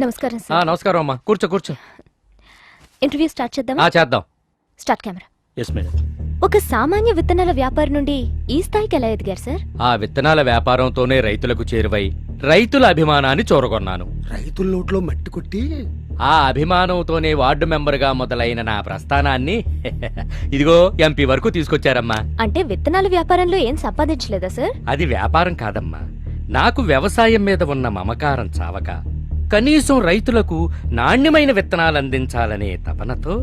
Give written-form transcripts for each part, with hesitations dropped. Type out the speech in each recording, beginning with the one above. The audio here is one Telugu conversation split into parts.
నమస్కారం సార్. నమస్కారం అమ్మా, కూర్చో కూర్చో. ఇంటర్వ్యూ స్టార్ట్ చేద్దామా? చేద్దాం. Start camera. Yes madam. ఒక సామాన్య విత్తనాల వ్యాపారి నుండి ఈ స్థాయికి ఎలా ఎదిగారు సార్? ఆ విత్తనాల వ్యాపారంతోనే రైతులకు చేరువై రైతుల అభిమానాన్ని చూరగొన్నాను. రైతుల నోట్లో మట్టి కొట్టి ఆ అభిమానంతోనే వార్డు మెంబర్గా మొదలైన నా ప్రస్థానాన్ని ఇదిగో ఎంపీ వరకు తీసుకొచ్చారమ్మా. అంటే విత్తనాల వ్యాపారంలో ఏం సంపాదించలేదా సార్? అది వ్యాపారం కాదమ్మా, నాకు వ్యవసాయం మీద ఉన్న మమకారం చావక కనీసం రైతులకు నాణ్యమైన విత్తనాలు అందించాలనే తపనతో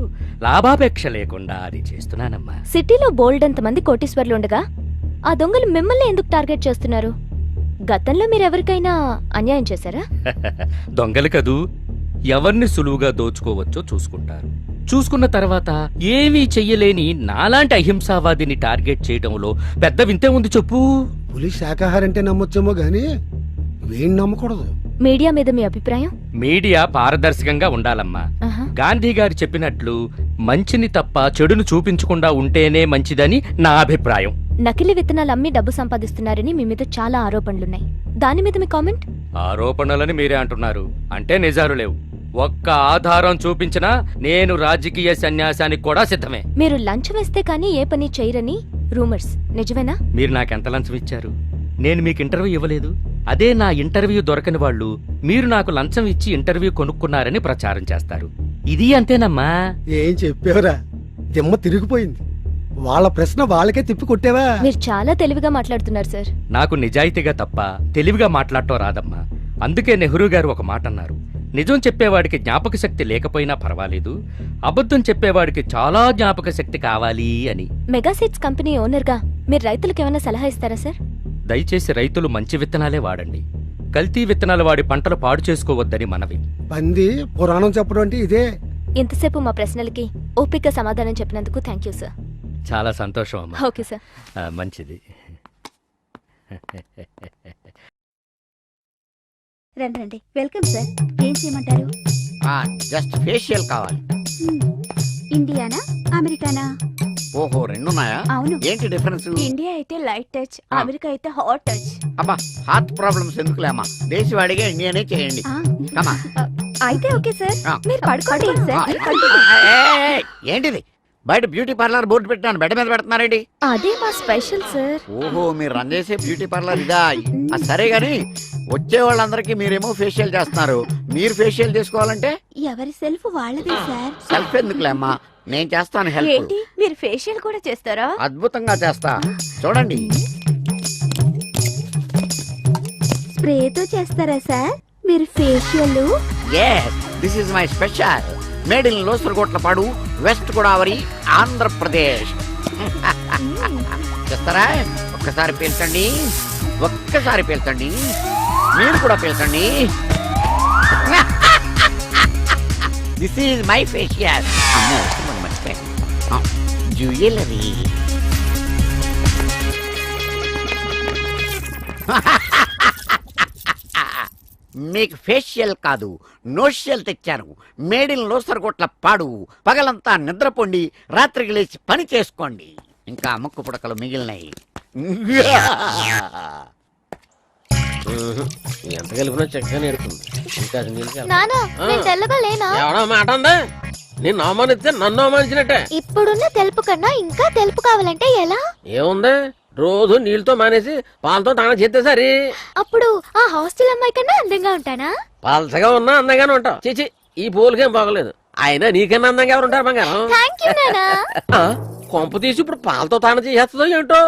లాభాపేక్ష లేకుండా అది చేస్తున్నానమ్మా. సిటీలో బోల్డంత మంది కోటీశ్వర్లు ఉండగా ఆ దొంగలు మిమ్మల్ని ఎందుకు టార్గెట్ చేస్తున్నారు? గతంలో మీరెవరికైనా అన్యాయం చేశారా? దొంగలు కదూ, ఎవరిని సులువుగా దోచుకోవచ్చో చూసుకుంటారు. చూసుకున్న తర్వాత ఏమీ చెయ్యలేని నాలాంటి అహింసావాదిని టార్గెట్ చేయడంలో పెద్ద వింతే ఉంది చెప్పు. పులి శాకాహారం అంటే నమ్మొచ్చేమో గాని వేణి నమ్మకూడదు. మీడియా మీద మీ అభిప్రాయం? మీడియా పారదర్శకంగా ఉండాలమ్మా. గాంధీ గారు చెప్పినట్లు మంచిని తప్ప చెడును చూపించకుండా ఉంటేనే మంచిదని నా అభిప్రాయం. నకిలీ విత్తనాలు అమ్మి డబ్బు సంపాదిస్తున్నారని మీ మీద చాలా ఆరోపణలున్నాయి. దాని మీద మీ కామెంట్? ఆరోపణలని మీరే అంటున్నారు, అంటే నిజాలు లేవు. ఒక్క ఆధారం చూపించినా నేను రాజకీయ సన్యాసానికి కూడా సిద్ధమే. మీరు లంచం వేస్తే కానీ ఏ పని చేయరని రూమర్స్, నిజమేనా? మీరు నాకెంత లంచం ఇచ్చారు? నేను మీకు ఇంటర్వ్యూ ఇవ్వలేదు. అదే నా ఇంటర్వ్యూ దొరకని వాళ్ళు మీరు నాకు లంచం ఇచ్చి ఇంటర్వ్యూ కొనుక్కున్నారని ప్రచారం చేస్తారు. ఇది అంతేనమ్మా. ఏం చెప్పేవరా, దిమ్మ తిరిగిపోయింది. వాళ్ళ ప్రశ్న వాళ్ళకే తిప్పి కొట్టేవా? మీరు చాలా తెలివిగా మాట్లాడుతున్నారు సార్. నాకు నిజాయితీగా తప్ప తెలివిగా మాట్లాడటం రాదమ్మా. అందుకే నెహ్రూ గారు ఒక మాట అన్నారు, నిజం చెప్పేవాడికి జ్ఞాపక శక్తి లేకపోయినా పర్వాలేదు, అబద్ధం చెప్పేవాడికి చాలా జ్ఞాపక శక్తి కావాలి అని. మెగాసీడ్స్ కంపెనీ ఓనర్గా మీరు రైతులకు ఏమైనా సలహా ఇస్తారా సార్? దయచేసి రైతులు మంచి విత్తనాలే వాడండి. కల్తీ విత్తనాలు వాడి పంటలు పాడు చేసుకోవద్దని మనవి. పంది పురాణం చెప్పడం అంటే ఇదే. ఇంతసేపు మా ప్రశ్నలకి ఓపిక సమాధానం చెప్పినందుకు థ్యాంక్ యూ సార్. చాలా సంతోషం అమ్మా. Okay sir. మంచిది. రండి రండి. Welcome sir. ఏం చేయమంటారు? జస్ట్ ఫేషియల్ కావాలి. ఇండియానా అమెరికానా? ఓహో, రెండున్నాయా? అవును. ఏంటి డిఫరెన్స్? ఇండియా అయితే లైట్ టచ్, అమెరికా అయితే హాట్ టచ్. అబ్బా, హార్ట్ ప్రాబ్లమ్స్ ఎందుకులేమ్మా, దేశవాడిగా ఇండియానే చేయండి. కమా. అయితే ఓకే సార్. మీరు పడుకోండి సార్. ఏంటిది బయట బ్యూటీ పార్లర్ బోర్డు పెట్టాను, బెడ్ మీద పెడుతున్నారేంటి? అదే మా స్పెషల్ సార్. ఓహో, మీరు రన్ చేసే బ్యూటీ పార్లర్ ఇదా? సరే గాని వచ్చే వాళ్ళందరికీ మీరేమో ఫేషియల్ చేస్తున్నారు, మీరు ఫేషియల్ చేసుకోవాలంటే ఎవరి సెల్ఫ్ వాళ్ళదే సార్. సెల్ఫ్ ఎందుకులేమ్మా, నేను చేస్తాను హెల్ప్. ఏంటి, మీరు ఫేషియల్ కూడా చేస్తారా? అద్భుతంగా చేస్తా, చూడండి. స్ప్రేతో చేస్తారా సార్ మీరు facial? yes, this is my special. Made in Losaragotlapadu, west Godavari, Andhra Pradesh. చేస్తారా? ఒక్కసారి పీల్చండి, ఒక్కసారి పీల్చండి, మీరు కూడా పీల్చండి. This is my facial. అమ్మో, మర్చిపోయాను. జ్యువెలరీ. మీకు ఫేషియల్ కాదు, నోషియల్ తెచ్చాను. మేడ్ ఇన్ లోసరగొట్ల పాడు. పగలంతా నిద్రపోండి, రాత్రికి లేచి పని చేసుకోండి. ఇంకా ముక్కు పుడకలు మిగిలినాయి. ఎంత కలిపినా చక్కగా నేర్పుతుంది. తెల్లగా మాట ఉందా? నిన్ను అవమానిస్తే నన్ను అవమానించినట్టే. ఇప్పుడున్న తెలుపు కన్నా ఇంకా తెలుపు కావాలంటే ఎలా? ఏముంది, రోజు నీళ్ళతో మానేసి పాలతో తాను చేస్తే సరి. అప్పుడు ఆ హాస్టల్ అమ్మాయి కన్నా అందంగా ఉంటానా? పాలసగా ఉన్నా అందంగానే ఉంటావు. చీచి, ఈ పోలికేం బాగలేదు. అయినా నీకన్నా అందంగా ఎవరు ఉంటారు బంగారం? కొంప తీసి ఇప్పుడు పాలతో తాను చేసేస్తుందో ఏంటో.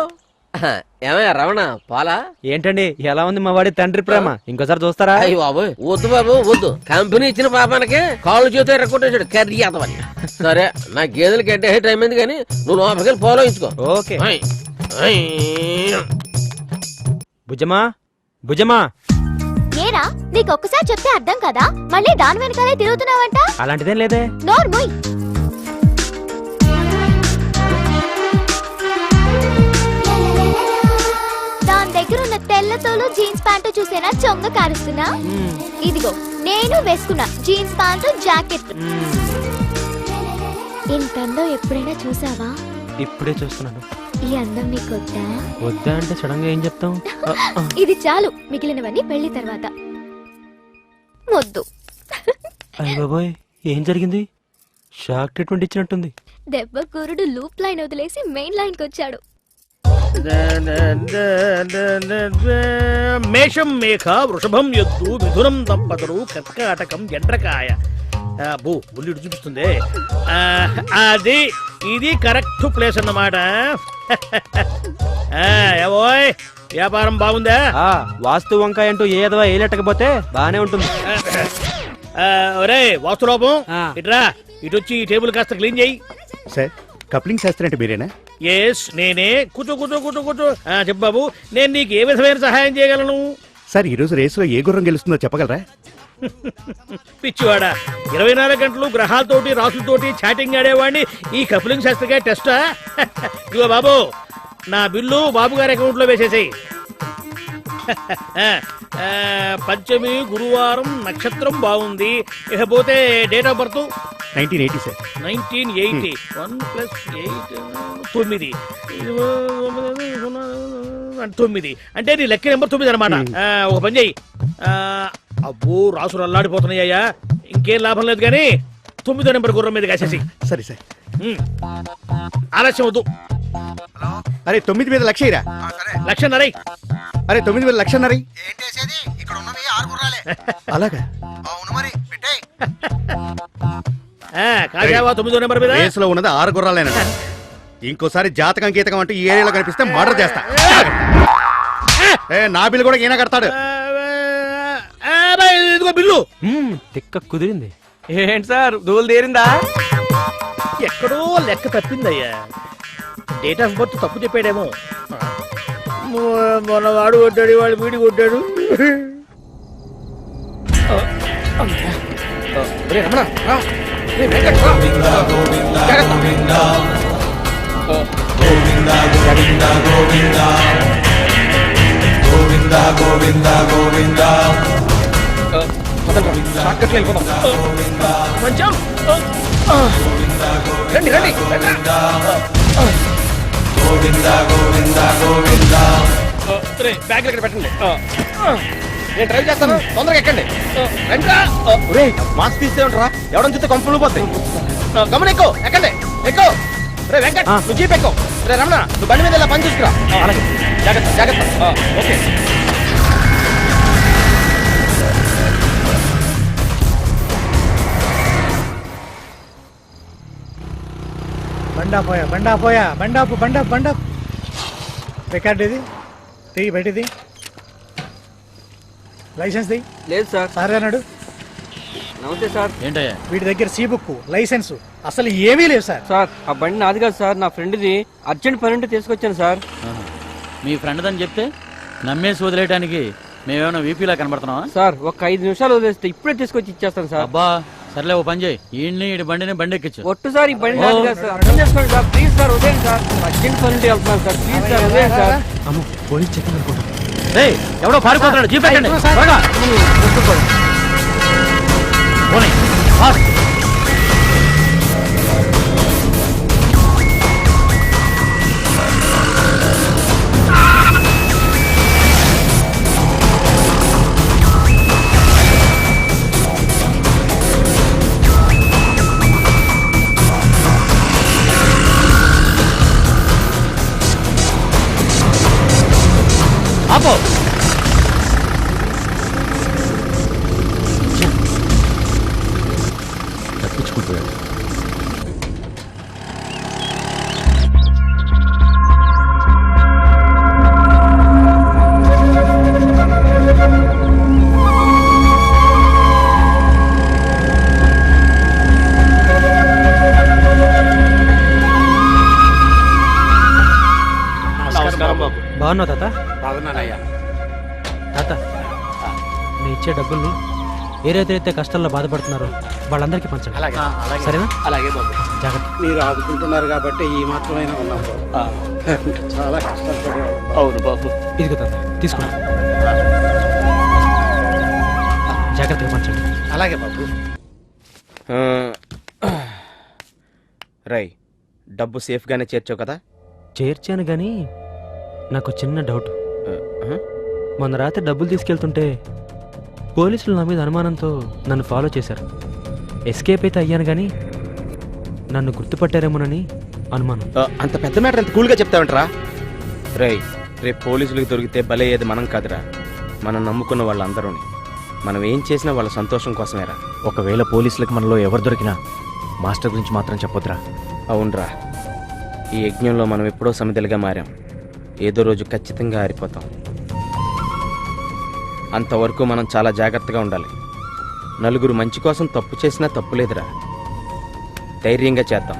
ఏమయ్యా రమణ, పాలా ఏంటండి ఎలా ఉంది మా వాడి తండ్రి ప్రేమ? ఇంకోసారి చూస్తారా? అయ్యి బాబు, వద్దు బాబు వద్దు. కంపెనీ ఇచ్చిన పాపానికి కాళ్ళు చేతో ఎరగొట్టేసాడు కర్రీ అతవని. సరే, నా గేదెలు గడ్డే టైం అయింది కానీ నువ్వు లోపలికి ఫాలో ఇచ్చుకో. ఓకే. భుజమా భుజమా. ఏరా, నీకు ఒక్కసారి చెప్తే అర్థం కదా, మళ్ళీ దాని వెనకాలే తిరుగుతున్నావంట. అలాంటిదేం లేదే. నోర్మోయ్. దాని దగ్గర ఉన్న తెల్లతోలు జీన్స్ ప్యాంటు చూసేనా చొంగ కారుస్తున్నా? ఇదిగో నేను వేసుకున్నా జీన్స్ ప్యాంటు, జాకెట్. ఇంతందో ఎప్పుడైనా చూసావా? ఇప్పుడే చూస్తున్నాను. ఈ అందం నీకు వద్దా? వద్దా అంటే సడన్ గా ఏం చెప్తాం? ఇది చాలు, మిగిలినవన్నీ పెళ్లి తర్వాత. వద్దు. అయ్య బాబోయ్ ఏం జరిగింది? షాక్ ట్రీట్మెంట్ ఇచ్చినట్టుంది. దెబ్బ కురుడు లూప్ లైన్ వదిలేసి మెయిన్ లైన్ కి వచ్చాడు. మేషం మేఘ వృషభం ఎద్దు మిథునం దంపతులు కర్కాటకం ఎండ్రకాయ. బో బుల్లి చూపిస్తుంది. అది ఇది కరెక్ట్ ప్లేస్ అన్నమాట. ఏవోయ్ వ్యాపారం బాగుందా? వాస్తు వంకాయ అంటూ ఏదో ఏలెట్టకపోతే బానే ఉంటుంది. ఒరే వాస్తులోపం ఇట్రా, ఇటు వచ్చి ఈ టేబుల్ కాస్త క్లీన్ చేయి. సార్ కప్లింగ్ శాస్త్రి అంటే మీరేనా? ఎస్ నేనే. కూర్చో కూర్చో కూర్చో కూర్చో. చెప్పు బాబు, నేను నీకు ఏ విధమైన సహాయం చేయగలను? సార్ ఈ రోజు రేసులో ఏ గుర్రం గెలుస్తుందో చెప్పగలరా? పిచ్చివాడా, 24 గంటలు గ్రహాలతోటి రాసులతోటి చాటింగ్ ఆడేవాడిని ఈ కప్లింగ్ శాస్త్రిగా టెస్టా? ఇగో బాబు, నా బిల్లు బాబు గారి అకౌంట్ లో వేసేసాయి. పంచమి గురువారం నక్షత్రం బాగుంది. ఇకపోతే డేట్ ఆఫ్ బర్త్ 1980 సార్. 1980. 1 + 8 9. 9 అంటే నీ లక్కీ నెంబర్ 9 అనమాట. ఒక పని చెయ్యి. అబ్బో రాసులు అల్లాడిపోతున్నాయ్యా, ఇంకేం లాభం లేదు కానీ 9వ నెంబర్ గుర్రం మీద కాసేసి. సరే సార్. ఆలస్యం వద్దు. అరే 9 మీద లక్ష ఇరా. లక్షన్నరై. అరే 9 మీద లక్షన్నర. అలాగా? కాశావా 9వ నెంబర్ మీద? రేసులో ఉన్నది 6 గుర్రాలేనా? ఇంకోసారి జాతకం గీతకం అంటూ ఈ ఏరియాలో కనిపిస్తే మర్డర్ చేస్తా. నా బిల్లు కూడా ఈయన కడతాడు. ఇదిగో బిల్లు. తిక్క కుదిరింది. ఏంటి సార్ దూలు తీరిందా? ఎక్కడో లెక్క తప్పిందయ్యా. డేట్ ఆఫ్ బర్త్ తప్పు చెప్పాడేమో. మన వాడు కొట్టాడు, వాడు వీడి కొట్టాడు. కొంచెం రండి రండి. బ్యాగ్ ఇక్కడ పెట్టండి. నేను డ్రైవ్ చేస్తాను, తొందరగా ఎక్కండి. మాస్క్ తీస్తే ఉంటారా? ఎవడని చూస్తే కంపెనీ పోతాయి. గమన ఎక్కువ ఎక్కండి. ఎక్కువ రే వెంకట్, నువ్వు జీప్ ఎక్కువ. రే రమణ, నువ్వు బండి మీద ఇలా పని చూసుకురా. జాగ్రత్త జాగ్రత్త. ఓకే. బండాపు రికార్డ్ ఇది తీ, బయటిది లైసెన్స్ ది. లేదు సార్. సార్ అన్నాడు. నమస్తే సార్. ఏంటయ్యా? వీటి దగ్గర సీ బుక్, లైసెన్స్ అసలు ఏమీ లేవు సార్. సార్ ఆ బండి నాది కాదు సార్, నా ఫ్రెండ్ది. అర్జెంట్ పని ఉంటే తీసుకొచ్చాను సార్. మీ ఫ్రెండ్ అని చెప్తే నమ్మేసి వదిలేయడానికి మేమేమైనా వీపీలా కనబడుతున్నావా? సార్ ఒక 5 నిమిషాలు వదిలేస్తే ఇప్పుడే తీసుకొచ్చి ఇచ్చేస్తాను సార్. అబ్బా సర్లే, ఓ పని చేయి, ఈ బండిని బండి ఎక్కించు. ఒట్టు సార్, ఈ బండి నాది కాదు సార్. అర్థం చేసుకోండి సార్, ప్లీజ్ సార్ వదిలేండి సార్. అర్జెంట్ పని ఉంటే వెళ్తున్నాను సార్, ప్లీజ్ సార్ వదిలేండి సార్. అమ్మో పోలీస్ చెకింగ్ అనుకుంటా. రేయ్, ఎవడో పారిపోతున్నాడు, జీప్ ఎక్కండి త్వరగా. పోనీ, ఫాస్ట్. ఆపో. తప్పించుకుంటాడు. బాగున్నావు తాత? బాగున్నానయ్యా. తాత నేను ఇచ్చే డబ్బుల్ని ఏదైతే కష్టాల్లో బాధపడుతున్నారో వాళ్ళందరికీ పంచండి. సరేనా? అలాగే బాబు. జాగ్రత్త. మీరు ఆదుకుంటున్నారు కాబట్టి ఈ మాత్రమైనా ఉన్నాం. చాలా కష్టపడి. అవును బాబు. ఇదిగో తాత తీసుకో. జాగ్రత్తగా పంచండి. అలాగే బాబు. రై, డబ్బు సేఫ్ గానే చేర్చావు కదా? చేర్చాను గాని నాకు చిన్న డౌట్. మొన్న రాత్రి డబ్బులు తీసుకెళ్తుంటే పోలీసులు నా మీద అనుమానంతో నన్ను ఫాలో చేశారు. ఎస్కేప్ అయితే అయ్యాను కానీ నన్ను గుర్తుపట్టారేమోనని అనుమానం. అంత పెద్ద మ్యాటర్ అంత కూల్గా చెప్తావంటరా? రేయ్, రేపు పోలీసులకు దొరికితే బలయ్యేది మనం కాదురా, మనం నమ్ముకున్న వాళ్ళందరూని. మనం ఏం చేసినా వాళ్ళ సంతోషం కోసమేరా. ఒకవేళ పోలీసులకు మనలో ఎవరు దొరికినా మాస్టర్ గురించి మాత్రం చెప్పొద్దురా. అవునరా, ఈ యజ్ఞంలో మనం ఎప్పుడో సమిధలుగా మారాం. ఏదో రోజు ఖచ్చితంగా ఆరిపోతాం. అంతవరకు మనం చాలా జాగ్రత్తగా ఉండాలి. నలుగురు మంచి కోసం తప్పు చేసినా తప్పు లేదురా. ధైర్యంగా చేద్దాం.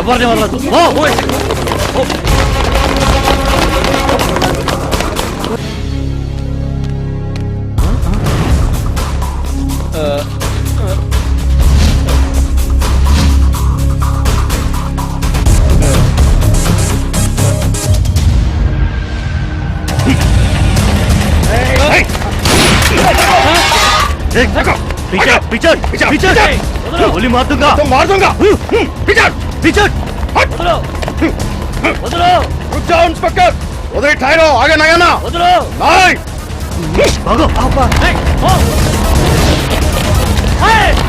ఎవరిని వదలొద్దు. వదలు